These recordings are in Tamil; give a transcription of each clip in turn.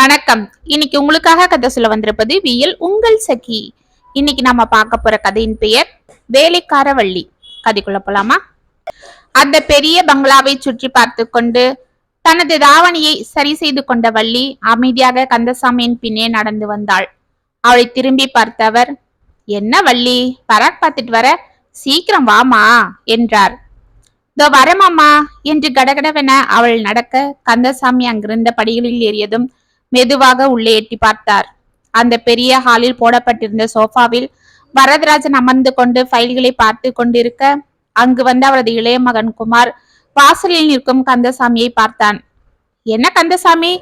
வணக்கம். இன்னைக்கு உங்களுக்காக கதை சொல்ல வந்திருப்பது வியல் உங்கள் சகி. இன்னைக்கு நாம பார்க்க போற கதையின் பெயர் வேலைக்கார வள்ளி. கதைக்குள்ள போலாமா? அந்த பெரிய பங்களாவை சுற்றி பார்த்து கொண்டு தனது தாவணியை சரி செய்து கொண்ட வள்ளி அமைதியாக கந்தசாமியின் பின்னே நடந்து வந்தாள். அவளை திரும்பி பார்த்தவர், என்ன வள்ளி, பராக் பார்த்துட்டு வர, சீக்கிரம் வாமா என்றார். இதோ வரமாமா என்று கடகடவென அவள் நடக்க கந்தசாமி அங்கிருந்த படிகளில் ஏறியதும் மெதுவாக உள்ளே எட்டி பார்த்தார். அந்த பெரிய ஹாலில் போடப்பட்டிருந்த சோஃபாவில் வரதராஜன் அமர்ந்து கொண்டு ஃபைல்களை பார்த்து கொண்டிருக்க அங்கு வந்த அவரது இளைய மகன் குமார் வாசலில் நிற்கும் கந்தசாமியை பார்த்தான். என்ன கந்தசாமி,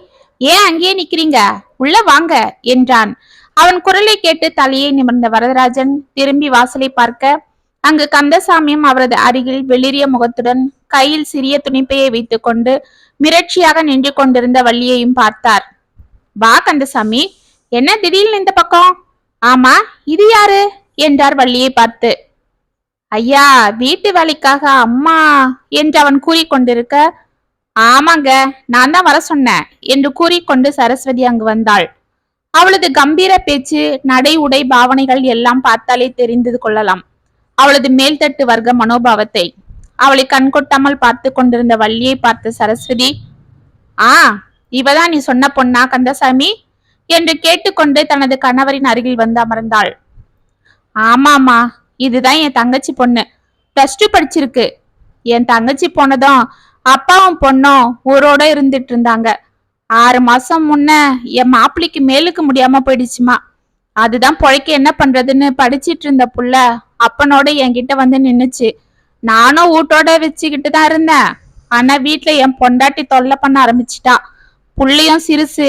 ஏன் அங்கேயே நிக்கிறீங்க, உள்ள வாங்க என்றான். அவன் குரலை கேட்டு தலையை நிமிர்ந்த வரதராஜன் திரும்பி வாசலை பார்க்க அங்கு கந்தசாமியும் அவரது அருகில் வெளிரிய முகத்துடன் கையில் சிறிய துணிப்பையை வைத்துக் கொண்டு மிரட்சியாக நின்று கொண்டிருந்த வள்ளியையும் பார்த்தார். வா கந்தசாமி, என்ன திடீர்னு இந்த பக்கம்? ஆமா, இது யாரு என்றார் வள்ளியை பார்த்து. ஐயா, வீட்டு வேலைக்காக அம்மா என்று அவன் கூறிக்கொண்டிருக்க, ஆமாங்க, நான் தான் வர சொன்னேன் என்று கூறிக்கொண்டு சரஸ்வதி அங்கு வந்தாள். அவளது கம்பீர பேச்சு, நடை, உடை, பாவனைகள் எல்லாம் பார்த்தாலே தெரிந்து கொள்ளலாம் அவளது மேல்தட்டு வர்க்க மனோபாவத்தை. அவளை கண்கொட்டாமல் பார்த்து கொண்டிருந்த வள்ளியை பார்த்த சரஸ்வதி, இவதான் நீ சொன்ன பொண்ணா கந்தசாமி என்று கேட்டுக்கொண்டு தனது கணவரின் அருகில் வந்து அமர்ந்தாள். ஆமாமா, இதுதான் என் தங்கச்சி பொண்ணு, +2 படிச்சிருக்கு. என் தங்கச்சி போனதும் அப்பாவும் பொண்ணும் ஊரோட இருந்துட்டு இருந்தாங்க. 6 மாசம் முன்ன என் மாப்பிள்ளைக்கு மேலுக்கு முடியாம போயிடுச்சுமா. அதுதான் பொழைக்க என்ன பண்றதுன்னு படிச்சிட்டு இருந்த புள்ள அப்பனோட என்கிட்ட வந்து நின்னுச்சு. நானும் வீட்டோட வச்சுக்கிட்டு தான் இருந்தேன். ஆனா வீட்டுல என் பொண்டாட்டி தொல்லை பண்ண ஆரம்பிச்சிட்டா. புள்ளையும் சிறுசு,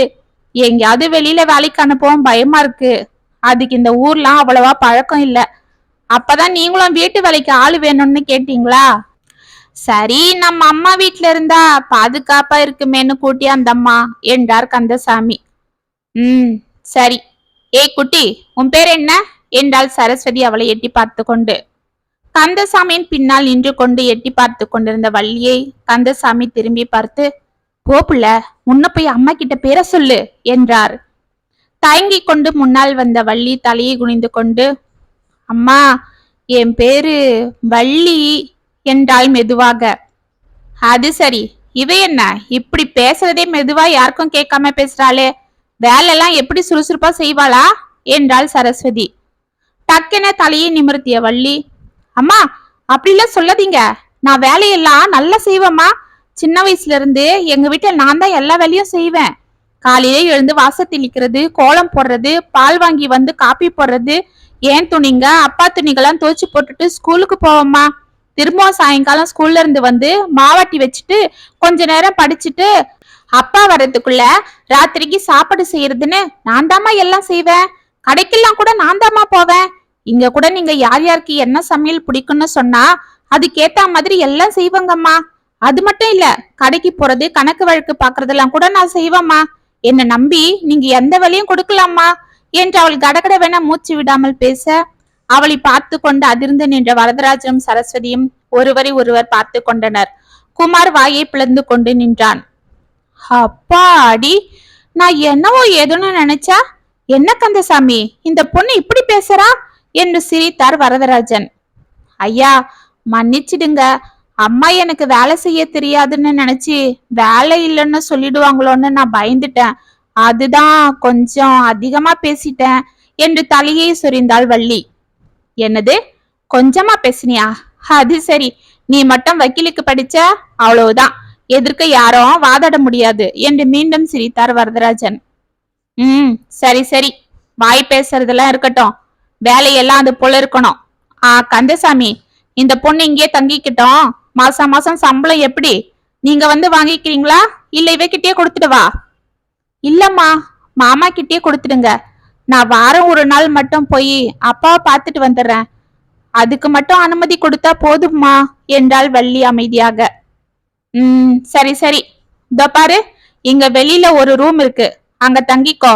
எங்கேயாவது வெளியில வேலைக்கு அனுப்பவும் பயமா இருக்கு. அதுக்கு இந்த ஊர்லாம் அவ்வளவா பழக்கம் இல்ல. அப்பதான் நீங்களும் வீட்டு வேலைக்கு ஆளு வேணும்னு கேட்டீங்களா? சரி, நம்ம அம்மா வீட்டுல இருந்தா பாதுகாப்பா இருக்குமேன்னு கூட்டி அந்த அம்மா என்றார் கந்தசாமி. சரி. ஏய் குட்டி, உன் பேர் என்ன என்றாள் சரஸ்வதி அவளை எட்டி பார்த்து கொண்டு. கந்தசாமியின் பின்னால் நின்று கொண்டு எட்டி பார்த்து கொண்டிருந்த வள்ளியை கந்தசாமி திரும்பி பார்த்து, போப்புல, முன்ன போய் அம்மா கிட்ட பேர சொல்லு என்றார். தயங்கிக் கொண்டு முன்னால் வந்த வள்ளி தலையை குனிந்து கொண்டு, அம்மா, என் பேரு வள்ளி என்றாள் மெதுவாக. அது சரி, இவ என்ன இப்படி பேசுறதே மெதுவா, யாருக்கும் கேட்காம பேசுறாளே, வேலையெல்லாம் எப்படி சுறுசுறுப்பா செய்வாளா என்றாள் சரஸ்வதி. டக்கென தலையை நிமிர்த்திய வள்ளி, அம்மா அப்படிலாம் சொல்லாதீங்க, நான் வேலையெல்லாம் நல்லா செய்வேம்மா. சின்ன வயசுல இருந்து எங்க வீட்டுல நான் தான் எல்லா வேலையும் செய்வேன். காலையில எழுந்து வாசல் தெளிக்கிறது, கோலம் போடுறது, பால் வாங்கி வந்து காப்பி போடுறது, ஏன் துணிங்க அப்பா துணிகள்லாம் துவைச்சு போட்டுட்டு ஸ்கூலுக்கு போவோம்மா. திரும்பவும் சாயங்காலம் ஸ்கூல்ல இருந்து வந்து மாவாட்டி வச்சுட்டு கொஞ்ச நேரம் படிச்சுட்டு அப்பா வர்றதுக்குள்ள ராத்திரிக்கு சாப்பாடு செய்யறதுன்னு நான் தாமா எல்லாம் செய்வேன். கடைக்கெல்லாம் கூட நான் தாமா போவேன். இங்க கூட நீங்க யார் யாருக்கு என்ன சமையல் பிடிக்கும்னு சொன்னா அதுக்கேத்த மாதிரி எல்லாம் செய்வாங்கம்மா. அது மட்டும் இல்ல, கடைக்கு போறது, கணக்கு வழக்கு பாக்குறதெல்லாம் கூட நான் செய்வேம்மா. என்ன நம்பி நீங்க எந்த வேலையும் கொடுக்கலாமா என்று அவள் கடகடவென மூச்சு விடாமல் பேச அவளை பார்த்து கொண்டு அதிர்ந்து நின்ற வரதராஜனும் சரஸ்வதியும் ஒருவரை ஒருவர் பார்த்து கொண்டனர். குமார் வாயை பிளந்து கொண்டு நின்றான். அப்பாடி, நான் என்னவோ ஏதோன்னு நினைச்சா, என்ன கந்தசாமி, இந்த பொண்ணு இப்படி பேசுறா என்று சிரித்தார் வரதராஜன். ஐயா, மன்னிச்சிடுங்க, அம்மா எனக்கு வேலை செய்ய தெரியாதுன்னு நினைச்சு வேலை இல்லைன்னு சொல்லிடுவாங்களோன்னு நான் பயந்துட்டேன். அதுதான் கொஞ்சம் அதிகமா பேசிட்டேன் என்று தலையை சொரிந்தாள் வள்ளி. என்னது, கொஞ்சமா பேசினியா? அது சரி, நீ மட்டும் வக்கீலுக்கு படிச்ச, அவ்வளவுதான், எதிர்க்க யாரும் வாதாட முடியாது என்று மீண்டும் சிரித்தார் வரதராஜன். சரி சரி, வாய் பேசுறதெல்லாம் இருக்கட்டும், வேலையெல்லாம் அது போல இருக்கணும். கந்தசாமி, இந்த பொண்ணு இங்கே தங்கிக்கிட்டோம். மாசம் மாசம் சம்பளம் எப்படி, நீங்க வந்து வாங்கிக்கிறீங்களா இல்ல இவகிட்டே கொடுத்துடுவா? இல்லம்மா, மாமா கிட்டே கொடுத்துடுங்க. நான் வாரம் ஒரு நாள் மட்டும் போய் அப்பாவை பார்த்துட்டு வந்துடுறேன். அதுக்கு மட்டும் அனுமதி கொடுத்தா போதும்மா என்றாள் வள்ளி அமைதியாக. சரி சரி, இதோ பாரு, இங்க வெளியில ஒரு ரூம் இருக்கு, அங்க தங்கிக்கோ.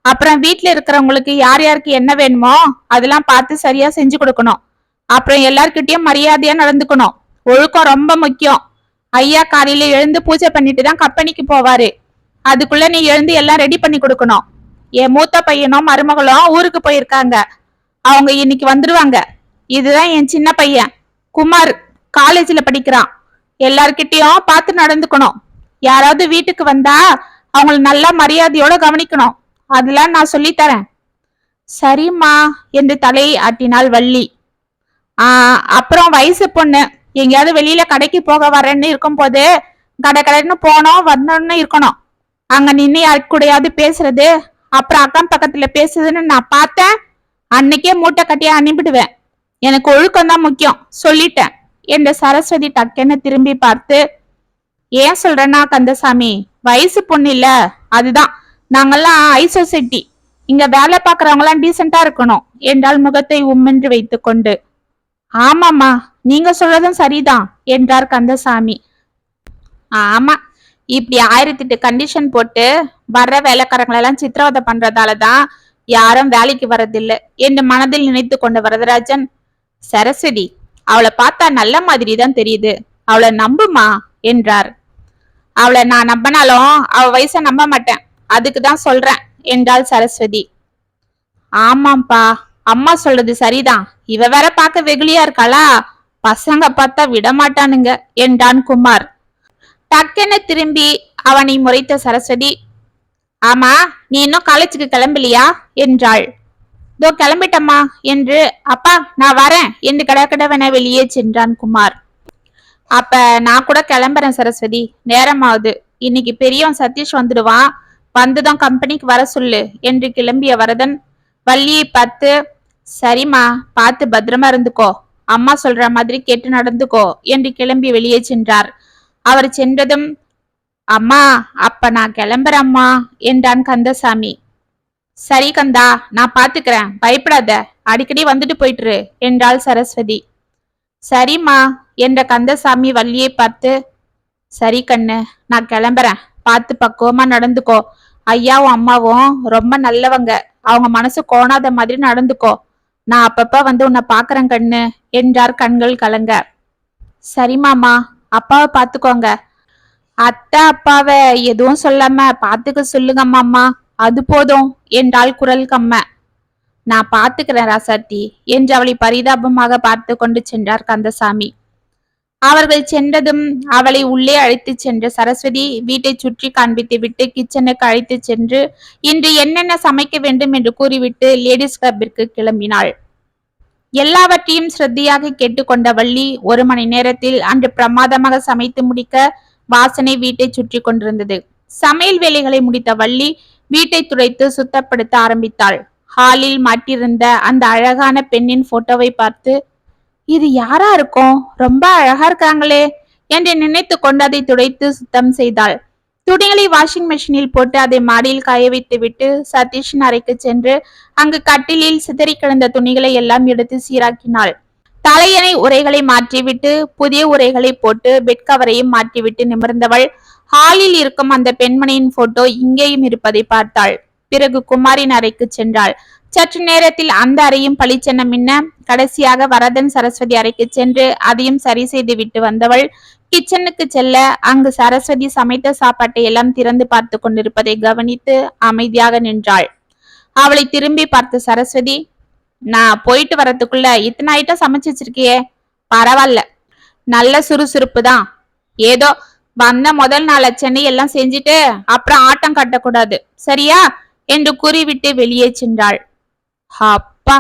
அப்புறம் வீட்டுல இருக்கிறவங்களுக்கு யார் யாருக்கு என்ன வேணுமோ அதெல்லாம் பார்த்து சரியா செஞ்சு கொடுக்கணும். அப்புறம் எல்லார்கிட்டயும் மரியாதையா நடந்துக்கணும். ஒழுக்கம் ரொம்ப முக்கியம். ஐயா காலையில எழுந்து பூஜை பண்ணிட்டு தான் கம்பெனிக்கு போவாரு. அதுக்குள்ள நீ எழுந்து எல்லாம் ரெடி பண்ணி கொடுக்கணும். என் மூத்த பையனும் மருமகளும் ஊருக்கு போயிருக்காங்க. அவங்க இன்னைக்கு வந்துருவாங்க. இதுதான் என் சின்ன பையன் குமார், காலேஜ்ல படிக்கிறான். எல்லார்கிட்டயும் பார்த்து நடந்துக்கணும். யாராவது வீட்டுக்கு வந்தா அவங்கள நல்லா மரியாதையோட கவனிக்கணும். அதெல்லாம் நான் சொல்லித்தரேன். சரிம்மா என்று தலையை ஆட்டினாள் வள்ளி. அப்புறம் வயசு பொண்ணு எங்கேயாவது வெளியில கடைக்கு போக வரேன்னு இருக்கும் போது கடை கடைன்னு போனோம் வரணும்னு இருக்கணும். அங்க நின்று யாருக்கு கூடயாவது பேசுறது, அப்புறம் அக்கம் பக்கத்துல பேசுறதுன்னு நான் பார்த்தேன், அன்னைக்கே மூட்டை கட்டியா அனுப்பிடுவேன். எனக்கு ஒழுக்கம் தான் முக்கியம், சொல்லிட்டேன் என்ற சரஸ்வதி டக்குன்னு திரும்பி பார்த்து, ஏன் சொல்றேன்னா கந்தசாமி, வயசு பொண்ணு இல்ல, அதுதான். நாங்கெல்லாம் ஹை சொசைட்டி, இங்க வேலை பாக்குறவங்க எல்லாம் டீசெண்டா இருக்கணும் என்றால் முகத்தை உம்மென்று வைத்துக் கொண்டு. ஆமாமா, நீங்க சொல்றதும் சரிதான் என்றார் கந்தசாமி. ஆமா, இப்படி 1008 கண்டிஷன் போட்டு வர்ற வேலைக்காரங்களெல்லாம் சித்திரவதை பண்றதாலதான் யாரும் வேலைக்கு வர்றதில்லை என்று மனதில் நினைத்து கொண்ட வரதராஜன், சரஸ்வதி அவளை பார்த்தா நல்ல மாதிரி தான் தெரியுது, அவளை நம்புமா என்றார். அவளை நான் நம்பினாலும் அவ வயசை நம்ப மாட்டேன், அதுக்குதான் சொல்றேன் என்றாள் சரஸ்வதி. ஆமாம்பா, அம்மா சொல்றது சரிதான். இவ வேற பார்க்க வெகுளியா இருக்காளா, பசங்க பார்த்தா விடமாட்டானுங்க என்றான் குமார். டக்கென திரும்பி அவனை முறைத்த சரஸ்வதி, ஆமா நீ இன்னும் காலேஜுக்கு கிளம்பலையா என்றாள். தோ கிளம்பிட்டம்மா என்று. அப்பா நான் வரேன் என்று கடகடவென வெளியே சென்றான் குமார். அப்ப நான் கூட கிளம்புறேன் சரஸ்வதி, நேரமாவது. இன்னைக்கு பெரியவன் சதீஷ் வந்துடுவான், வந்துதான் கம்பெனிக்கு வர சொல்லு என்று கிளம்பிய வரதன் வள்ளியை பார்த்து, சரிம்மா பார்த்து பத்திரமா இருந்துக்கோ, அம்மா சொல்ற மாதிரி கேட்டு நடந்துக்கோ என்று கிளம்பி வெளியே சென்றார். அவர் சென்றதும், அம்மா அப்ப நான் கிளம்புறேம்மா என்றான் கந்தசாமி. சரி கந்தா, நான் பாத்துக்கிறேன், பயப்படாத, அடிக்கடி வந்துட்டு போயிட்டுரு என்றாள் சரஸ்வதி. சரிம்மா என்ற கந்தசாமி வள்ளியை பார்த்து, சரி கண்ணு நான் கிளம்புறேன், பார்த்து பக்குவமா நடந்துக்கோ, ஐயாவும் அம்மாவும் ரொம்ப நல்லவங்க, அவங்க மனசு கோணாத மாதிரி நடந்துக்கோ, நான் அப்பப்ப வந்து உன்னை பாக்குறேன் கண்ணு என்றார் கண்கள் கலங்க. சரிமாமா, அப்பாவை பாத்துக்கோங்க. அத்தை அப்பாவை எதுவும் சொல்லாம பாத்துக்க சொல்லுங்க அம்மா, அது போதும் என்றாள் குரல் கம்ம. நான் பாத்துக்கிறேன் ராசாத்தி என்று அவளை பரிதாபமாக பார்த்து கொண்டு சென்றார் கந்தசாமி. அவர்கள் சென்றதும் அவளை உள்ளே அழைத்து சென்ற சரஸ்வதி வீட்டை சுற்றி காண்பித்து விட்டு கிச்சனுக்கு அழைத்து சென்று இன்று என்னென்ன சமைக்க வேண்டும் என்று கூறிவிட்டு லேடிஸ் கிளப்பிற்கு கிளம்பினாள். எல்லாவற்றையும் ஸ்ரத்தையாக கேட்டுக்கொண்ட வள்ளி 1 மணி நேரத்தில் அன்று பிரமாதமாக சமைத்து முடிக்க வாசனை வீட்டை சுற்றி கொண்டிருந்தது. சமையல் வேலைகளை முடித்த வள்ளி வீட்டை துடைத்து சுத்தப்படுத்த ஆரம்பித்தாள். ஹாலில் மாட்டியிருந்த அந்த அழகான பெண்ணின் போட்டோவை பார்த்து, இது யாரா இருக்கும், ரொம்ப அழகா இருக்காங்களே என்று நினைத்து கொண்டு அதை துடைத்து சுத்தம் செய்தாள். துணிகளை வாஷிங் மெஷினில் போட்டு அதை மாடியில் காய வைத்து விட்டு சதீஷின் அறைக்கு சென்று அங்கு கட்டிலில் சிதறி கிடந்த துணிகளை எல்லாம் எடுத்து சீராக்கினாள். தலையணை உரைகளை மாற்றிவிட்டு புதிய உரைகளை போட்டு பெட் கவரையும் மாற்றிவிட்டு நிமிர்ந்தவள் ஹாலில் இருக்கும் அந்த பெண்மணியின் போட்டோ இங்கேயும் இருப்பதை பார்த்தாள். பிறகு குமாரின் அறைக்கு சென்றாள். சற்று நேரத்தில் அந்த அறையும் பளிச்சென்ன மின்ன கடைசியாக வரதன் சரஸ்வதி அறைக்கு சென்று அதையும் சரி செய்து விட்டு வந்தவள் கிச்சனுக்கு செல்ல அங்கு சரஸ்வதி சமைத்த சாப்பாட்டை எல்லாம் திறந்து பார்த்து கொண்டிருப்பதை கவனித்து அமைதியாக நின்றாள். அவளை திரும்பி பார்த்த சரஸ்வதி, நான் போயிட்டு வரதுக்குள்ள இத்தனை ஐட்டம் சமைச்சு வச்சிருக்கியே, பரவாயில்ல, நல்ல சுறுசுறுப்பு தான். ஏதோ வந்த முதல் நாள் சென்னை எல்லாம் செஞ்சுட்டு அப்புறம் ஆட்டம் கட்டக்கூடாது, சரியா என்று கூறிவிட்டு வெளியே சென்றாள். அப்பா,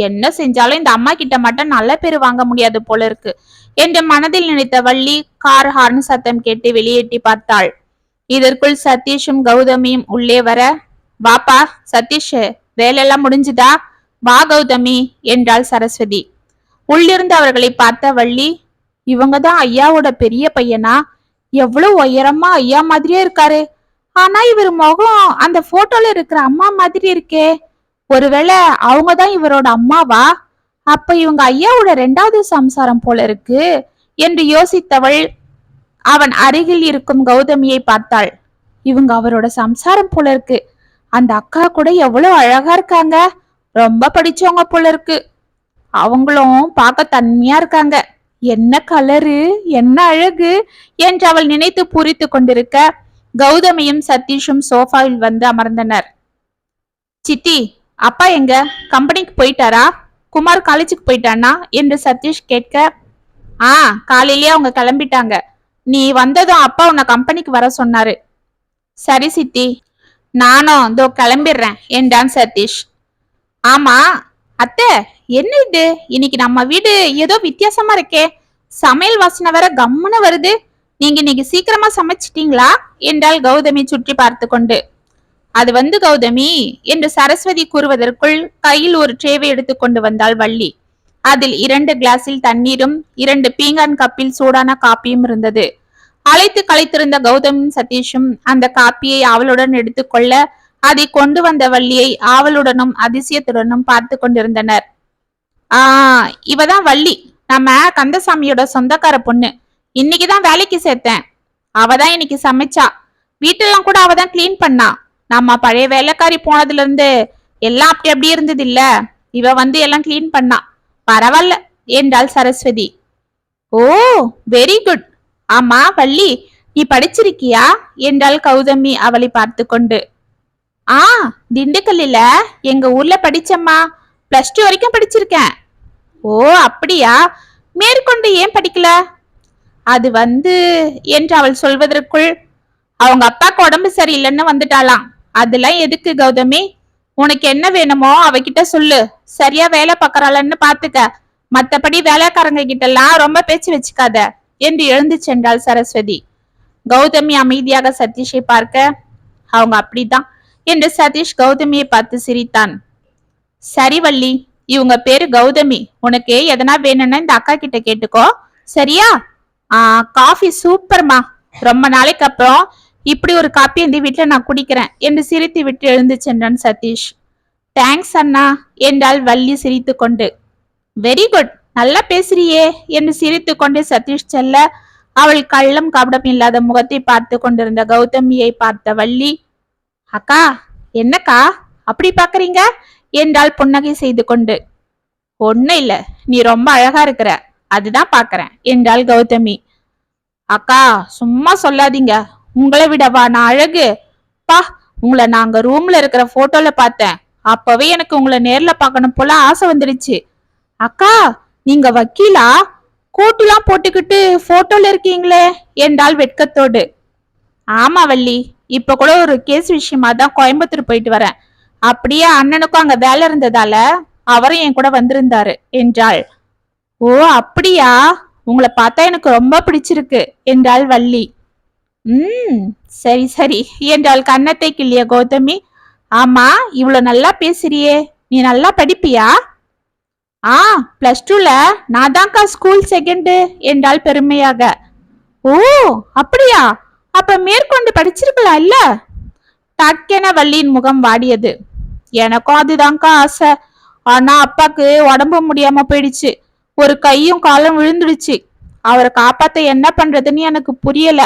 என்ன செஞ்சாலும் இந்த அம்மா கிட்ட மட்டும் நல்ல பேரு வாங்க முடியாது போல இருக்கு என்று மனதில் நினைத்த வள்ளி கார் ஹார்ன் சத்தம் கேட்டு வெளியேட்டி பார்த்தாள். இதற்குள் சதீஷும் கௌதமியும் உள்ளே வர, வாப்பா சதீஷ், வேலையெல்லாம் முடிஞ்சுதா, வா கௌதமி என்றாள் சரஸ்வதி. உள்ளிருந்து அவர்களை பார்த்த வள்ளி, இவங்கதான் ஐயாவோட பெரிய பையனா, எவ்வளவு உயரமா ஐயா மாதிரியே இருக்காரு, ஆனா இவர் முகம் அந்த போட்டோல இருக்கிற அம்மா மாதிரி இருக்கே, ஒருவேளை அவங்கதான் இவரோட அம்மாவா, அப்ப இவங்க ஐயாவோட 2வது சம்சாரம் போல இருக்கு என்று யோசித்தவள் அவன் அருகில் இருக்கும் கௌதமியை பார்த்தாள். இவங்க அவரோட சம்சாரம் போல இருக்கு, அந்த அக்கா கூட எவ்வளவு அழகா இருக்காங்க, ரொம்ப படிச்சவங்க போல இருக்கு, அவங்களும் பார்க்க தன்மையா இருக்காங்க, என்ன கலரு, என்ன அழகு என்று அவள் நினைத்து பூரித்து கொண்டிருக்க கௌதமியும் சதீஷும் சோஃபாவில் வந்து அமர்ந்தனர். சித்தி, அப்பா எங்க? கம்பெனிக்கு போயிட்டாரா? குமார் காலேஜுக்கு போயிட்டானா என்று சதீஷ் கேட்க, காலையிலேயே அவங்க கிளம்பிட்டாங்க. நீ வந்ததும் அப்பா உன்னை கம்பெனிக்கு வர சொன்னாரு. சரி சித்தி, நானும் இதோ கிளம்பிடுறேன் என்றான் சதீஷ். ஆமா அத்தை, என்ன இது இன்னைக்கு நம்ம வீடு ஏதோ வித்தியாசமா இருக்கே, சமையல் வாசனை வேற கம்முன்னு வருது. நீங்க இன்னைக்கு சீக்கிரமா சமைச்சிட்டீங்களா என்றாள் கௌதமி சுற்றி பார்த்து கொண்டு. அது வந்து கௌதமி என்று சரஸ்வதி கூறுவதற்குள் கையில் ஒரு ட்ரேவை எடுத்துக்கொண்டு வந்தாள் வள்ளி. அதில் 2 கிளாஸில் தண்ணீரும் 2 பீங்கான் கப்பில் சூடான காப்பியும் இருந்தது. அழைத்து களைத்திருந்த கௌதமும் சதீஷும் அந்த காப்பியை அவளுடன் எடுத்துக்கொள்ள அதை கொண்டு வந்த வள்ளியை ஆவலுடனும் அதிசயத்துடனும் பார்த்து கொண்டிருந்தனர். இவதான் வள்ளி, நம்ம கந்தசாமியோட சொந்தக்கார பொண்ணு. இன்னைக்குதான் வேலைக்கு சேர்த்தேன். அவதான் இன்னைக்கு சமைச்சா. வீட்டெல்லாம் கூட அவதான் கிளீன் பண்ணா. நம்ம பழைய வேலைக்காரி போனதுல இருந்து எல்லாம் அப்படி இருந்தது இல்ல, இவ வந்து எல்லாம் கிளீன் பண்ணா. பரவாயில்ல என்றாள் சரஸ்வதி. ஓ, வெரி குட். ஆமா வள்ளி, நீ படிச்சிருக்கியா என்றாள் கௌதமி அவளை பார்த்து கொண்டு. திண்டுக்கல்ல எங்க ஊர்ல படிச்சம்மா. +2 வரைக்கும் படிச்சிருக்கேன். ஓ அப்படியா? மேற்கொண்டு ஏன் படிக்கல? அது வந்து என்று அவள் சொல்வதற்குள் அவங்க அப்பாக்கு உடம்பு சரியில்லைன்னு வந்துட்டாளாம். அதெல்லாம் எதுக்கு கௌதமி? உனக்கு என்ன வேணுமோ அவகிட்ட சொல்லு. சரியா வேலை பார்க்கறாளன்னு பாத்துக்க. மத்தபடி வேலைக்காரங்க கிட்ட எல்லாம் ரொம்ப பேச்சு வச்சுக்காத என்று எழுந்து சென்றாள் சரஸ்வதி. கௌதமி அமைதியாக சதீஷை பார்க்க, அவங்க அப்படிதான் என்று சதீஷ் கௌதமியை பார்த்து சிரித்தான். சரி வள்ளி, இவங்க பேரு கௌதமி. உனக்கு எதனா வேணும்னா இந்த அக்கா கிட்ட கேட்டுக்கோ, சரியா? காஃபி சூப்பர்மா. ரொம்ப நாளைக்கு அப்புறம் இப்படி ஒரு காப்பி இந்த வீட்டுல நான் குடிக்கிறேன் என்று சிரித்து விட்டு எழுந்து சென்றான் சதீஷ். தேங்க்ஸ் அண்ணா என்றாள் வள்ளி சிரித்து கொண்டு. வெரி குட், நல்லா பேசுறியே என்று சிரித்து கொண்டு சதீஷ் செல்ல, அவள் கள்ளம் கபடம் இல்லாத முகத்தை பார்த்து கொண்டிருந்த கௌதமியை பார்த்த வள்ளி, அக்கா என்னக்கா அப்படி பாக்குறீங்க என்றாள் புன்னகை செய்து கொண்டு. ஒன்னும் இல்ல, நீ ரொம்ப அழகா இருக்கிற, அதுதான் பாக்குறேன் என்றாள் கௌதமி. அக்கா சும்மா சொல்லாதீங்க, உங்களை விடவா நான் அழகு? பா, உங்களை நாங்க ரூம்ல இருக்கிற போட்டோல பார்த்தேன். அப்பவே எனக்கு உங்களை நேர்ல பார்க்கணும் போல ஆசை வந்துடுச்சு. அக்கா நீங்க வக்கீலா? கோட்டுலாம் போட்டுக்கிட்டு போட்டோல இருக்கீங்களே என்றாள் வெட்கத்தோடு. ஆமா வள்ளி, இப்ப கூட ஒரு கேஸ் விஷயமா தான் கோயம்புத்தூர் போயிட்டு வரேன். அப்படியே அண்ணனுக்கும் அங்க வேலை இருந்ததால அவரும் என் கூட வந்திருந்தாரு என்றாள். ஓ அப்படியா? உங்களை பார்த்தா எனக்கு ரொம்ப பிடிச்சிருக்கு என்றாள் வள்ளி. சரி சரி என்றாள் கன்னத்தை கிள்ளிய கௌதமி. ஆமா, இவ்வளவு நல்லா பேசுறியே, நீ நல்லா படிப்பியா? +2ல நான் தான்க்கா ஸ்கூல் செகண்ட் என்றாள் பெருமையாக. ஓ அப்படியா? அப்ப மேற்கொண்டு படிச்சிருக்கலாம் இல்ல? டக்கென வள்ளியின் முகம் வாடியது. எனக்கும் அதுதான்க்கா ஆசை. ஆனா அப்பாக்கு உடம்பு முடியாம போயிடுச்சு. ஒரு கையும் காலும் விழுந்துடுச்சு. அவரை காப்பாத்த என்ன பண்றதுன்னு எனக்கு புரியல.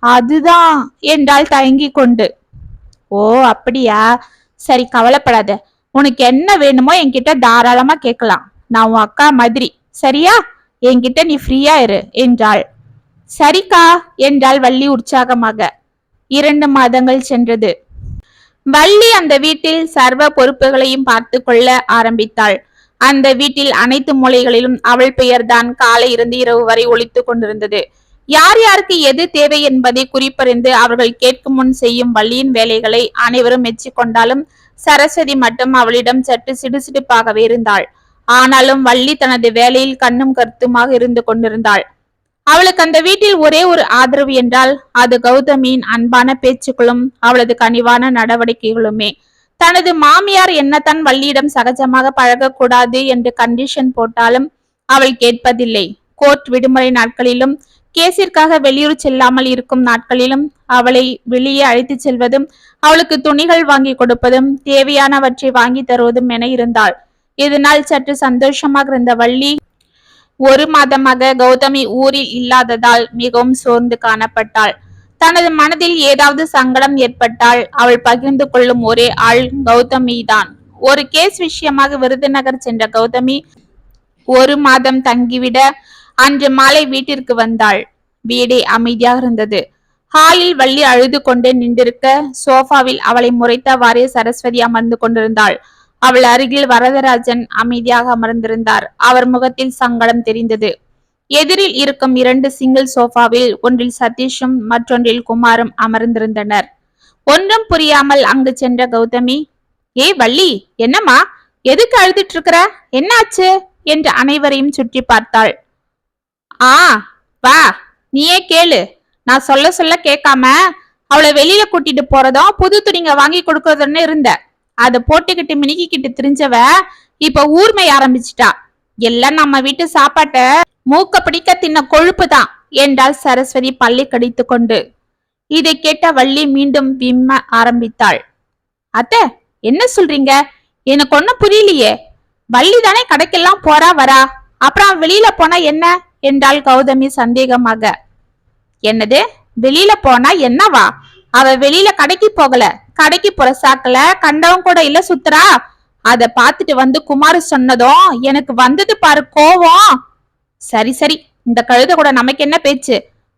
அதுதான் என்றால் தயங்கி கொண்டு. ஓ அப்படியா? சரி கவலைப்படாத. உனக்கு என்ன வேணுமோ என்கிட்ட தாராளமா கேட்கலாம். நான் உன் அக்கா மாதிரி, சரியா? என்கிட்ட நீ ஃப்ரீயா இரு என்றாள். சரிக்கா என்றாள் வள்ளி உற்சாகமாக. 2 மாதங்கள் சென்றது. வள்ளி அந்த வீட்டில் சர்வ பொறுப்புகளையும் பார்த்து கொள்ள ஆரம்பித்தாள். அந்த வீட்டில் அனைத்து மூலைகளிலும் அவள் பெயர்தான் காலை இருந்து இரவு வரை ஒலித்து கொண்டிருந்தது. யார் யாருக்கு எது தேவை என்பதை குறிப்பறிந்து அவர்கள் கேட்கும் முன் செய்யும் வள்ளியின் வேலைகளை அனைவரும் மெச்சிக்கொண்டாலும் சரஸ்வதி மட்டும் அவளிடம் சற்று சிடுசிடுப்பாகவே இருந்தாள். ஆனாலும் வள்ளி தனது வேலையில் கண்ணும் கருத்துமாக இருந்து கொண்டிருந்தாள். அவளுக்கு அந்த வீட்டில் ஒரே ஒரு ஆதரவு என்றால் அது கௌதமியின் அன்பான பேச்சுக்களும் அவளது கனிவான நடவடிக்கைகளுமே. தனது மாமியார் என்னதான் வள்ளியிடம் சகஜமாக பழகக்கூடாது என்று கண்டிஷன் போட்டாலும் அவள் கேட்பதில்லை. கோர்ட் விடுமுறை நாட்களிலும் கேஸிற்காக வெளியூர் செல்லாமல் இருக்கும் நாட்களிலும் அவளை வெளியே அழைத்து செல்வதும் அவளுக்கு துணிகள் வாங்கி கொடுப்பதும் தேவையானவற்றை வாங்கி தருவதும் என இருந்தாள். இதனால் சற்று சந்தோஷமாக இருந்த வள்ளி 1 மாதமாக கௌதமி ஊரில் இல்லாததால் மிகவும் சோர்ந்து காணப்பட்டாள். தனது மனதில் ஏதாவது சங்கடம் ஏற்பட்டால் அவள் பகிர்ந்து கொள்ளும் ஒரே ஆள் கௌதமி தான். ஒரு கேஸ் விஷயமாக விருதுநகர் சென்ற கௌதமி 1 மாதம் தங்கிவிட அன்று மாலை வீட்டிற்கு வந்தாள். வீடே அமைதியாக இருந்தது. ஹாலில் வள்ளி அழுது கொண்டே நின்றிருக்க சோஃபாவில் அவளை முறைத்தவாறே சரஸ்வதி அமர்ந்து கொண்டிருந்தாள். அவள் அருகில் வரதராஜன் அமைதியாக அமர்ந்திருந்தார். அவர் முகத்தில் சங்கடம் தெரிந்தது. எதிரில் இருக்கும் 2 சிங்கிள் சோஃபாவில் ஒன்றில் சதீஷும் மற்றொன்றில் குமாரும் அமர்ந்திருந்தனர். ஒன்றும் புரியாமல் அங்கு சென்ற கௌதமி, ஏய் வள்ளி, என்னம்மா, எதுக்கு அழுதுட்டு இருக்கிற, என்னாச்சு என்று அனைவரையும் சுற்றி பார்த்தாள். வா, நீயே கேளு. நான் சொல்ல சொல்ல கேட்காம அவளை வெளியில கூட்டிட்டு போறதும் புது துணிங்க வாங்கி கொடுக்கறதுன்னு இருந்த. அதை போட்டுக்கிட்டு மினிக்கிட்டு திரிஞ்சவ இப்ப ஊர்மை ஆரம்பிச்சிட்டா. எல்லாம் நம்ம வீட்டு சாப்பாட்ட மூக்க பிடிக்க தின்ன கொழுப்பு தான் என்றாள் சரஸ்வதி பல்லை கடித்து கொண்டு. இதை கேட்ட வள்ளி மீண்டும் விம்ம ஆரம்பித்தாள். அத்தை, என்ன சொல்றீங்க? எனக்கு ஒன்னும் புரியலையே. வள்ளி தானே கடைக்கெல்லாம் போறா வரா, அப்புறம் வெளியில போனா என்ன என்றாள் கௌதமி சந்தேகமாக. என்னது, வெளியில போனா என்னவா? அவ வெளியில கடைக்கு போகல. கடைக்கு போற சாக்குல கண்டவன் கூட இல்ல சுத்துறா. அத பாத்துட்டு வந்து குமாரு சொன்னதும் எனக்கு வந்தது பாரு கோவம். சரி சரி, இந்த கழுதை கூட நமக்கு என்ன பேச்சு?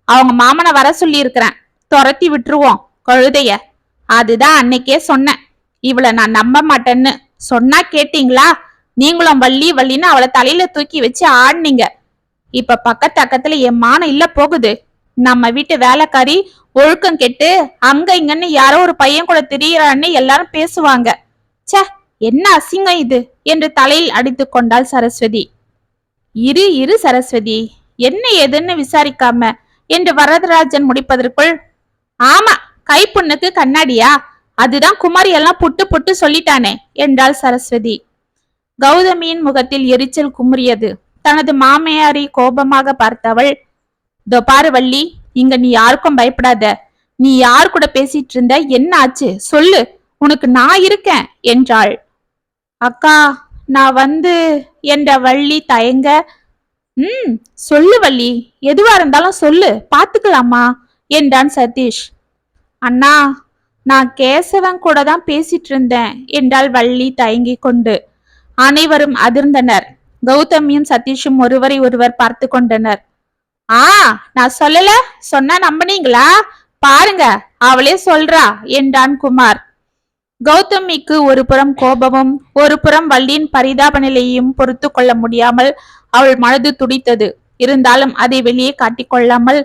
அவங்க மாமனை வர சொல்லி இருக்கிறேன், துரத்தி விட்டுருவோம் கழுதைய. அதுதான் அன்னைக்கே சொன்னேன், இவளை நான் நம்ப மாட்டேன்னு. சொன்னா கேட்டீங்களா? நீங்களும் வள்ளி வள்ளின்னு அவளை தலையில தூக்கி வச்சு ஆடினீங்க. இப்ப பக்கத்துல என் மானம் இல்ல போகுது. நம்ம வீட்டு வேலைக்காரி ஒழுக்கம் கெட்டு அங்க இங்கன்னு யாரோ ஒரு பையன் கூட திரியறான்னு எல்லாரும் பேசுவாங்க. சே, என்ன அசிங்கம் இது என்று தலையில் அடித்து கொண்டாள் சரஸ்வதி. இரு சரஸ்வதி, என்ன ஏதுன்னு விசாரிக்காம என்று வரதராஜன் முடிப்பதற்குள், ஆமா, கைப்புண்ணுக்கு கண்ணாடியா, அதுதான் குமாரி எல்லாம் புட்டு புட்டு சொல்லிட்டானே என்றாள் சரஸ்வதி. கௌதமியின் முகத்தில் எரிச்சல் குமுறியது. தனது மாமியாரை கோபமாக பார்த்தவள், தோ பாரு வள்ளி, இங்க நீ யாருக்கும் பயப்படாத. நீ யார் கூட பேசிட்டு இருந்த, என்ன ஆச்சு சொல்லு, உனக்கு நான் இருக்கேன் என்றாள். அக்கா, நான் என்ற வள்ளி தயங்க, சொல்லு வள்ளி, எதுவா இருந்தாலும் சொல்லு, பாத்துக்கலாமா என்றான் சதீஷ். அண்ணா, நான் கேசவன் கூட தான் பேசிட்டு இருந்தேன் என்றாள் வள்ளி தயங்கி கொண்டு. அனைவரும் அதிர்ந்தனர். கௌதமியும் சதீஷும் ஒருவரை ஒருவர் பார்த்து கொண்டனர். நான் சொல்லல, சொன்னா நம்பினீங்களா? பாருங்க, அவளே சொல்றா என்றான் குமார். கௌதமிக்கு ஒரு புறம் கோபமும் ஒரு புறம் வள்ளியின் பரிதாப நிலையையும் பொறுத்து கொள்ள முடியாமல் அவள் மனது துடித்தது. இருந்தாலும் அதை வெளியே காட்டிக்கொள்ளாமல்,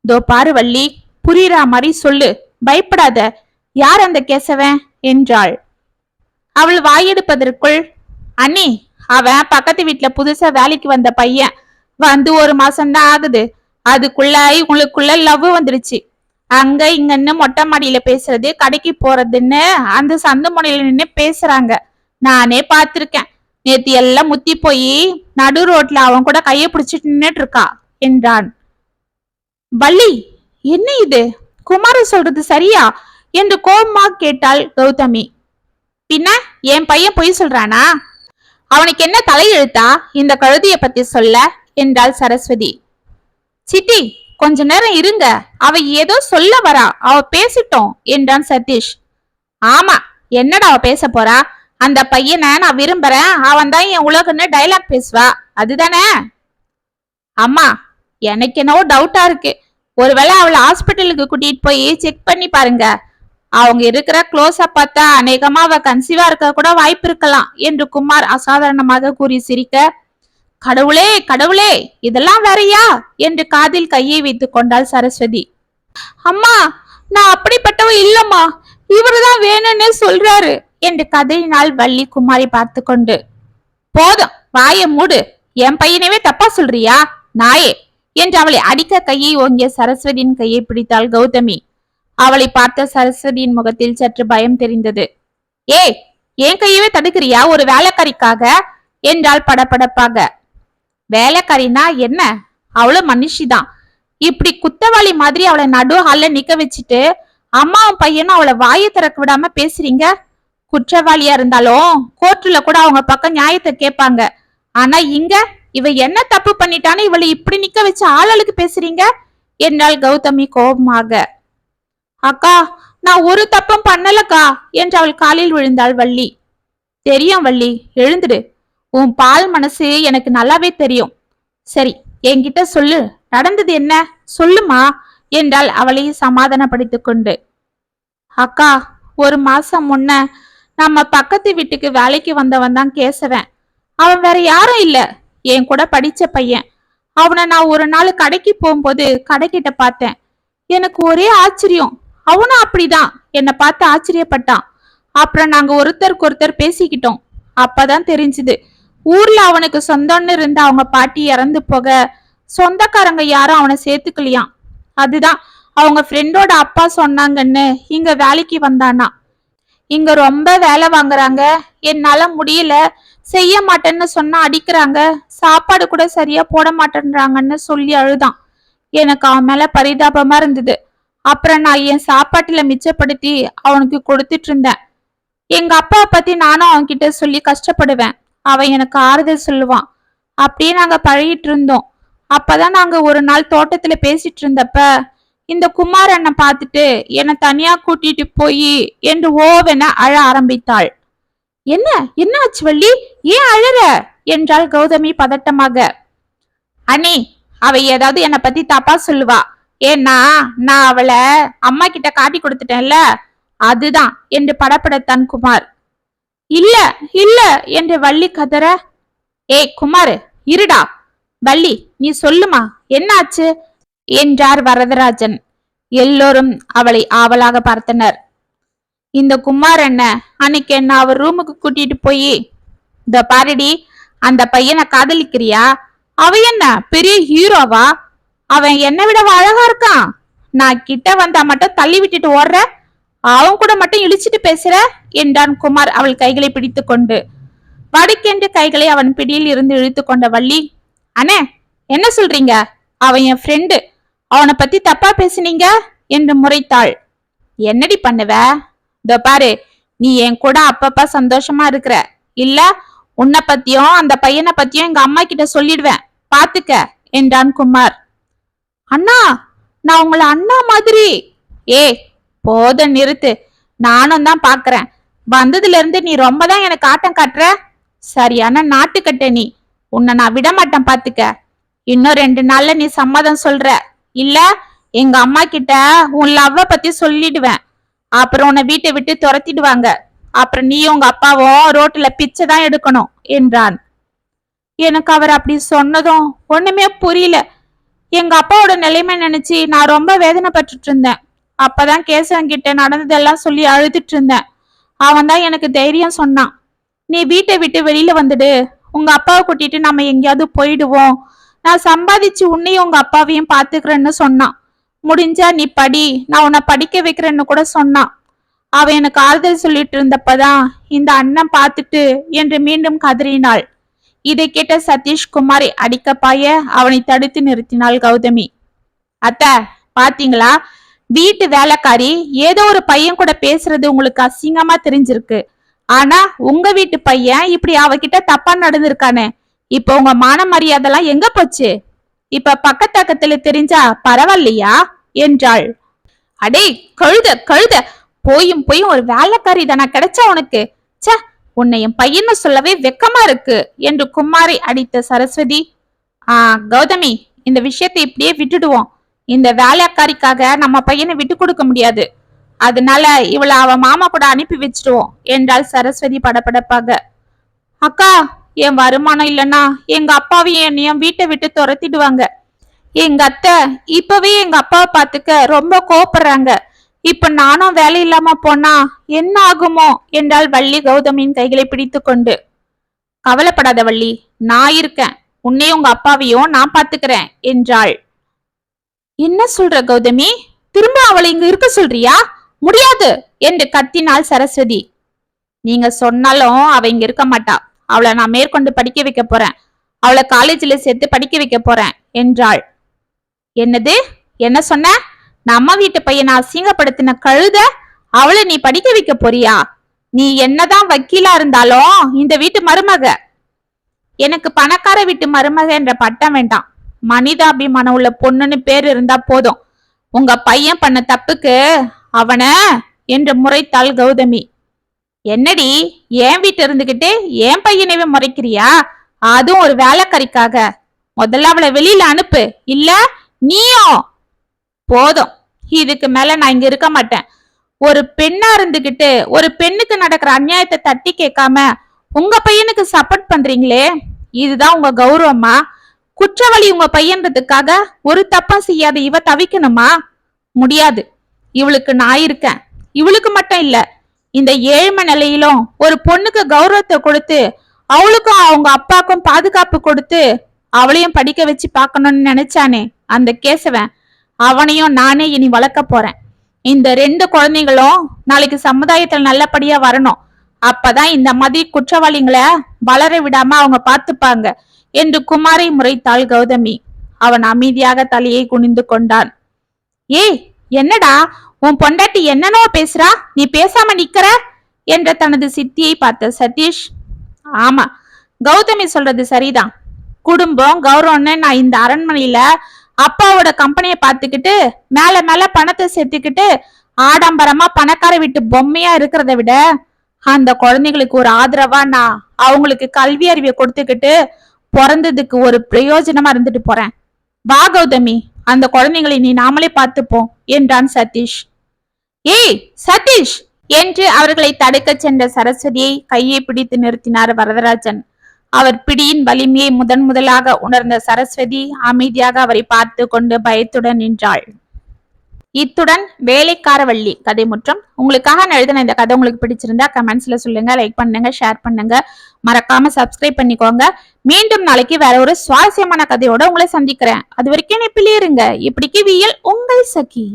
தோ பாரு வள்ளி, புரியுறா மாதிரி சொல்லு, பயப்படாத, யார் அந்த கேசவன் என்றாள். அவள் வாயெடுப்பதற்குள், அண்ணி, அவன் பக்கத்து வீட்டுல புதுசா வேலைக்கு வந்த பையன். வந்து 1 மாசம்தான் ஆகுது. அதுக்குள்ள உங்களுக்குள்ள லவ் வந்துருச்சு. அங்க இங்கன்னு மொட்டை மாடியில பேசுறது, கடைக்கு போறதுன்னு அந்த சந்து முனையில நின்று பேசுறாங்க. நானே பாத்திருக்கேன். நேத்து எல்லாம் முத்தி போய் நடு ரோட்ல அவன் கூட கைய பிடிச்சிட்டு நின்னுட்டு இருக்கா என்றான். வள்ளி, என்ன இது, குமார சொல்றது சரியா என்று கோபமா கேட்டாள் கௌதமி. பின்ன என் பையன் பொய் சொல்றானா? அவனுக்கு என்ன தலையெழுத்தா இந்த கழுதிய பத்தி சொல்ல என்றாள் சரஸ்வதி. சித்தி, கொஞ்ச நேரம் இருங்க, அவ ஏதோ சொல்ல வரா, அவ பேசிட்டோம் என்றான் சதீஷ். ஆமா, என்னடா அவ பேச போறா? அந்த பையனை நான் விரும்புறேன், அவன் தான் என் உலகன்னு டைலாக் பேசுவா, அதுதானே? அம்மா, எனக்கு என்னவோ டவுட்டா இருக்கு. ஒருவேளை அவளை ஹாஸ்பிட்டலுக்கு கூட்டிட்டு போய் செக் பண்ணி பாருங்க. அவங்க இருக்கிற க்ளோஸா பார்த்தா அநேகமா அவ கன்சீவா இருக்க கூட வாய்ப்பு இருக்கலாம் என்று குமார் அசாதாரணமாக கூறி சிரிக்க, கடவுளே கடவுளே, இதெல்லாம் வேறையா என்று காதில் கையை வைத்துக் கொண்டாள் சரஸ்வதி. அம்மா, நான் அப்படிப்பட்டவ இல்லம்மா, இவருதான் வேணும்னு சொல்றாரு என்று கதையினால் வள்ளி குமாரை பார்த்து கொண்டு. போதும், வாய மூடு, என் பையனவே தப்பா சொல்றியா நாயே என்று அவளை அடிக்க கையை ஓங்கிய சரஸ்வதியின் கையை பிடித்தாள் கௌதமி. அவளை பார்த்த சரஸ்வதியின் முகத்தில் சற்று பயம் தெரிந்தது. ஏய், என் கையவே தடுக்கிறியா ஒரு வேலைக்காரிக்காக என்றாள் படபடப்பாக. வேலைக்காரினா என்ன, அவளும் மனுஷிதான். இப்படி குத்தவாளி மாதிரி அவளை நடு ஹால்ல நிக்க வச்சுட்டு அம்மாவும் பையனும் அவளை வாயை திறக்க விடாம பேசுறீங்க. குற்றவாளியா இருந்தாலும் கோர்ட்டுல கூட அவங்க பக்கம் நியாயத்தை கேட்பாங்க. ஆனா இங்க இவ என்ன தப்பு பண்ணிட்டான்னு இவளை இப்படி நிக்க வச்சு ஆளாளுக்கு பேசுறீங்க என்றாள் கௌதமி கோபமாக. அக்கா, நான் ஒரு தப்பும் பண்ணலக்கா என்று அவள் காலில் விழுந்தாள் வள்ளி. தெரியும் வள்ளி, எழுந்துடு. உன் பால் மனசு எனக்கு நல்லாவே தெரியும். சரி, என்கிட்ட சொல்லு, நடந்தது என்ன சொல்லுமா என்றாள் அவளை சமாதானப்படுத்திக் கொண்டு. அக்கா, ஒரு மாசம் முன்ன நம்ம பக்கத்து வீட்டுக்கு வேலைக்கு வந்தவன் தான் கேசவன். அவன் வேற யாரும் இல்ல, என் கூட படிச்ச பையன். அவனை நான் ஒரு நாள் கடைக்கு போகும்போது கடைக்கிட்ட பார்த்தேன். எனக்கு ஒரே ஆச்சரியம். அவனும் அப்படிதான் என்னை பார்த்து ஆச்சரியப்பட்டான். அப்புறம் நாங்க ஒருத்தருக்கு ஒருத்தர் பேசிக்கிட்டோம். அப்பதான் தெரிஞ்சுது, ஊர்ல அவனுக்கு சொந்தம்னு இருந்த அவங்க பாட்டி இறந்து போக சொந்தக்காரங்க யாரும் அவனை சேர்த்துக்கலையாம். அதுதான் அவங்க ஃப்ரெண்டோட அப்பா சொன்னாங்கன்னு இங்க வேலைக்கு வந்தானா. இங்க ரொம்ப வேலை வாங்குறாங்க, என்னால முடியல, செய்ய மாட்டேன்னு சொன்னா அடிக்கிறாங்க, சாப்பாடு கூட சரியா போட மாட்டேன்றாங்கன்னு சொல்லி அழுதான். எனக்கு அவன் மேல பரிதாபமா இருந்தது. அப்புறம் நான் என் சாப்பாட்டுல மிச்சப்படுத்தி அவனுக்கு கொடுத்துட்டு இருந்தேன். எங்க அப்பாவை பத்தி நானும் அவன்கிட்ட சொல்லி கஷ்டப்படுவேன். அவன் எனக்கு ஆறுதல் சொல்லுவான். அப்படியே நாங்க பழகிட்டு இருந்தோம். அப்பதான் நாங்க ஒரு நாள் தோட்டத்துல பேசிட்டு இருந்தப்ப இந்த குமார் அண்ணன் பார்த்துட்டு என்னை தனியா கூட்டிட்டு போய் என்று ஓவென அழ ஆரம்பித்தாள். என்ன என்ன ஆச்சு வள்ளி, ஏன் அழற என்றாள் கௌதமி பதட்டமாக. அண்ணி, அவ ஏதாவது என்னை பத்தி தப்பா சொல்லுவா. ஏன்னா நான் அவளை அம்மா கிட்ட காட்டி கொடுத்துட்டேன்ல, அதுதான் என்று படப்படத்தான் குமார். இல்ல இல்ல என்று வள்ளி கதற. ஏய் குமார், இருடா. வள்ளி, நீ சொல்லுமா, என்னாச்சு என்றார் வரதராஜன். எல்லோரும் அவளை ஆவலாக பார்த்தனர். இந்த குமார் என்ன அன்னைக்கு என்ன அவர் ரூமுக்கு கூட்டிட்டு போய், இந்த பாருடி, அந்த பையனை காதலிக்கிறியா? அவ என்ன பெரிய ஹீரோவா? அவன் என்னை விட அழகா இருக்கான். நான் கிட்ட வந்தா மட்டும் தள்ளி விட்டுட்டு ஓடுற, அவன் கூட மட்டும் இழிச்சிட்டு பேசுற என்றான் குமார் அவள் கைகளை பிடித்து கொண்டு. வடுக்கென்று கைகளை அவன் பிடியில் இருந்து இழுத்து கொண்ட வள்ளி, அண்ணே என்ன சொல்றீங்க? அவன் என் ஃப்ரெண்டு, அவனை பத்தி தப்பா பேசுனீங்க என்று முறைத்தாள். என்னடி பண்ணுவ? இதோ பாரு, நீ என் கூட அப்பப்ப சந்தோஷமா இருக்கிற இல்ல, உன்னை பத்தியும் அந்த பையனை பத்தியும் எங்க அம்மா கிட்ட சொல்லிடுவேன், பாத்துக்க என்றான் குமார். அண்ணா, நான் உங்களை அண்ணா மாதிரி. ஏ போத நிறுத்து, நானும் தான் பாக்குறேன். வந்ததுல இருந்து நீ ரொம்ப தான் எனக்கு ஆட்டம் காட்டுற. சரியான நாட்டுக்கட்ட நீ. உன்னை நான் விட மாட்டேன் பாத்துக்க. இன்னும் 2 நாள்ல நீ சம்மதம் சொல்ற இல்ல, எங்க அம்மா கிட்ட உன் லவ்வ பத்தி சொல்லிடுவேன். அப்புறம் உன்னை வீட்டை விட்டு துரத்திடுவாங்க. அப்புறம் நீ உங்க அப்பாவும் ரோட்டுல பிச்சை தான் எடுக்கணும் என்றான். எனக்கு அவர் அப்படி சொன்னதும் ஒண்ணுமே புரியல. எங்க அப்பாவோட நிலைமை நினைச்சு நான் ரொம்ப வேதனைப்பட்டுட்டு இருந்தேன். அப்பதான் கேசவன் கிட்ட நடந்ததெல்லாம் சொல்லி அழுதுட்டு இருந்தேன். அவன் தான் எனக்கு தைரியம் சொன்னான். நீ வீட்டை விட்டு வெளியில வந்துடு, உங்க அப்பாவை கூட்டிட்டு நம்ம எங்கேயாவது போயிடுவோம், நான் சம்பாதிச்சு உன்னையும் உங்க அப்பாவையும் பாத்துக்கிறேன்னு சொன்னான். முடிஞ்சா நீ படி, நான் உன்னை படிக்க வைக்கிறேன்னு கூட சொன்னான். அவ எனக்கு ஆறுதல் சொல்லிட்டு இருந்தப்பதான் இந்த அண்ணன் பார்த்துட்டு என்று மீண்டும் கதறினாள். இதை கேட்ட சதீஷ்குமாரை அடிக்க பாய அவனை தடுத்து நிறுத்தினாள் கௌதமி. அத்த பாத்தீங்களா, வீட்டு வேலைக்காரி ஏதோ ஒரு பையன் கூட பேசுறது உங்களுக்கு அசிங்கமா தெரிஞ்சிருக்கு. ஆனா உங்க வீட்டு பையன் இப்படி அவகிட்ட தப்பா நடந்திருக்கானே, இப்ப உங்க மான மரியாதைலாம் எங்க போச்சு? இப்ப பக்கத்தக்கத்துல தெரிஞ்சா பரவாயில்லையா என்றாள். அடே கழுத கழுத, போயும் போயும் ஒரு வேலைக்காரி தானா கிடைச்சா உனக்கு? ச, உன்னை என் பையன்னு சொல்லவே வெக்கமா இருக்கு என்று குமாரை அடித்த சரஸ்வதி, கௌதமி, இந்த விஷயத்தை இப்படியே விட்டுடுவோம். இந்த வேலைக்காரிக்காக நம்ம பையனை விட்டு கொடுக்க முடியாது. அதனால இவளை அவ மாமா கூட அனுப்பி வச்சிடுவோம் என்றாள் சரஸ்வதி படபடப்பாக. அக்கா, என் வருமானம் இல்லைன்னா எங்க அப்பாவையும் என்னையும் வீட்டை விட்டு துரத்திடுவாங்க. எங்க அத்தை இப்பவே எங்க அப்பாவை பாத்துக்க ரொம்ப கோபப்படுறாங்க. இப்ப நானும் வேலை இல்லாம போனா என்ன ஆகுமோ என்றாள் வள்ளி கௌதமியின் கைகளை பிடித்து கொண்டு. கவலைப்படாத வள்ளி, நான் இருக்கேன், உன்னையும் உங்க அப்பாவையும் நான் பாத்துக்கிறேன் என்றாள். என்ன சொல்ற கௌதமி, திரும்ப அவளை இங்க இருக்க சொல்றியா? முடியாது என்று கத்தினாள் சரஸ்வதி. நீங்க சொன்னாலும் அவ இங்க இருக்க மாட்டா. அவளை நான் மேற்கொண்டு படிக்க வைக்க போறேன். அவளை காலேஜ்ல சேர்த்து படிக்க வைக்க போறேன் என்றாள். என்னது, என்ன சொன்ன? நம்ம வீட்டு பையனை அசிங்கப்படுத்தின கழுத, அவளை நீ படிக்க வைக்க போறியா? நீ என்னதான் வக்கீலா இருந்தாலும் இந்த வீட்டு மருமக. எனக்கு பணக்கார வீட்டு மருமக என்ற பட்டம் வேண்டாம். மனிதாபிமானம் உள்ள பொண்ணுன்னு பேர் இருந்தா போதும். உங்க பையன் பண்ண தப்புக்கு அவன என்று முறைத்தாள் கௌதமி. என்னடி, என் வீட்டு இருந்துகிட்டு என் பையனவே முறைக்கிறியா? அதுவும் ஒரு வேலைக்காரிக்காக. முதல்ல அவளை வெளியில அனுப்பு, இல்ல நீயும். போதும், இதுக்கு மேல நான் இங்க இருக்க மாட்டேன். ஒரு பெண்ணா இருந்துகிட்டு ஒரு பெண்ணுக்கு நடக்கிற அநியாயத்தை தட்டி கேட்காம உங்க பையனுக்கு சப்போர்ட் பண்றீங்களே, இதுதான் உங்க கௌரவமா? குற்றவாளி உங்க பையன்றதுக்காக ஒரு தப்பம் செய்யாத இவ தவிக்கணுமா? முடியாது. இவளுக்கு நான் இருக்கேன். இவளுக்கு மட்டும் இல்ல, இந்த ஏழ்மை நிலையிலும் ஒரு பொண்ணுக்கு கௌரவத்தை கொடுத்து அவளுக்கும் அவங்க அப்பாக்கும் பாதுகாப்பு கொடுத்து அவளையும் படிக்க வச்சு பார்க்கணும்னு நினைச்சானே அந்த கேசவன், அவனையும் நானே இனி வளர்க்க போறேன். இந்த 2 குழந்தைகளும் நாளைக்கு சமுதாயத்துல நல்லபடியா வரணும். அப்பதான் இந்த மாதிரி குற்றவாளிகளை வளர விடாம அவங்க பார்த்துப்பாங்க என்று குமாரை முறைத்தாள் கௌதமி. அவன் அமைதியாக தலையை குனிந்து கொண்டான். ஏய், என்னடா உன் பொண்டாட்டி என்னனோ பேசுறா, நீ பேசாம நிக்கிற என்ற தனது சித்தியை பார்த்த சதீஷ், ஆமா, கௌதமி சொல்றது சரிதான். குடும்பம் கௌரவம்னு நான் இந்த அரண்மனையில அப்பாவோட கம்பெனியை பார்த்துக்கிட்டு மேல மேல பணத்தை சேர்த்துக்கிட்டு ஆடம்பரமா பணக்கார வீட்டு பொம்மையா இருக்கிறத விட அந்த குழந்தைகளுக்கு ஒரு ஆதரவா நான் அவங்களுக்கு கல்வி அறிவை கொடுத்துக்கிட்டு பிறந்ததுக்கு ஒரு பிரயோஜனமா இருந்துட்டு போறேன். வா கௌதமி, அந்த குழந்தைகளை நீ நாமளே பார்த்துப்போம் என்றான் சதீஷ். ஏய் சதீஷ் என்று அவர்களை தடுக்க சென்ற சரஸ்வதியை கையை பிடித்து நிறுத்தினார் வரதராஜன். அவர் பிடியின் வலிமையை முதலாக உணர்ந்த சரஸ்வதி அமைதியாக அவரை பார்த்து கொண்டு பயத்துடன் நின்றாள். இத்துடன் வேலைக்காரவள்ளி கதை முற்றம். உங்களுக்காக நான் எழுதின இந்த கதை உங்களுக்கு பிடிச்சிருந்தா கமெண்ட்ஸ்ல சொல்லுங்க, லைக் பண்ணுங்க, ஷேர் பண்ணுங்க, மறக்காம சப்ஸ்கிரைப் பண்ணிக்கோங்க. மீண்டும் நாளைக்கு வேற ஒரு சுவாரஸ்யமான கதையோட உங்களை சந்திக்கிறேன். அது வரைக்கும் நெப்பிலே இருங்க. இப்படிக்கு வியல் உங்கள் சகி.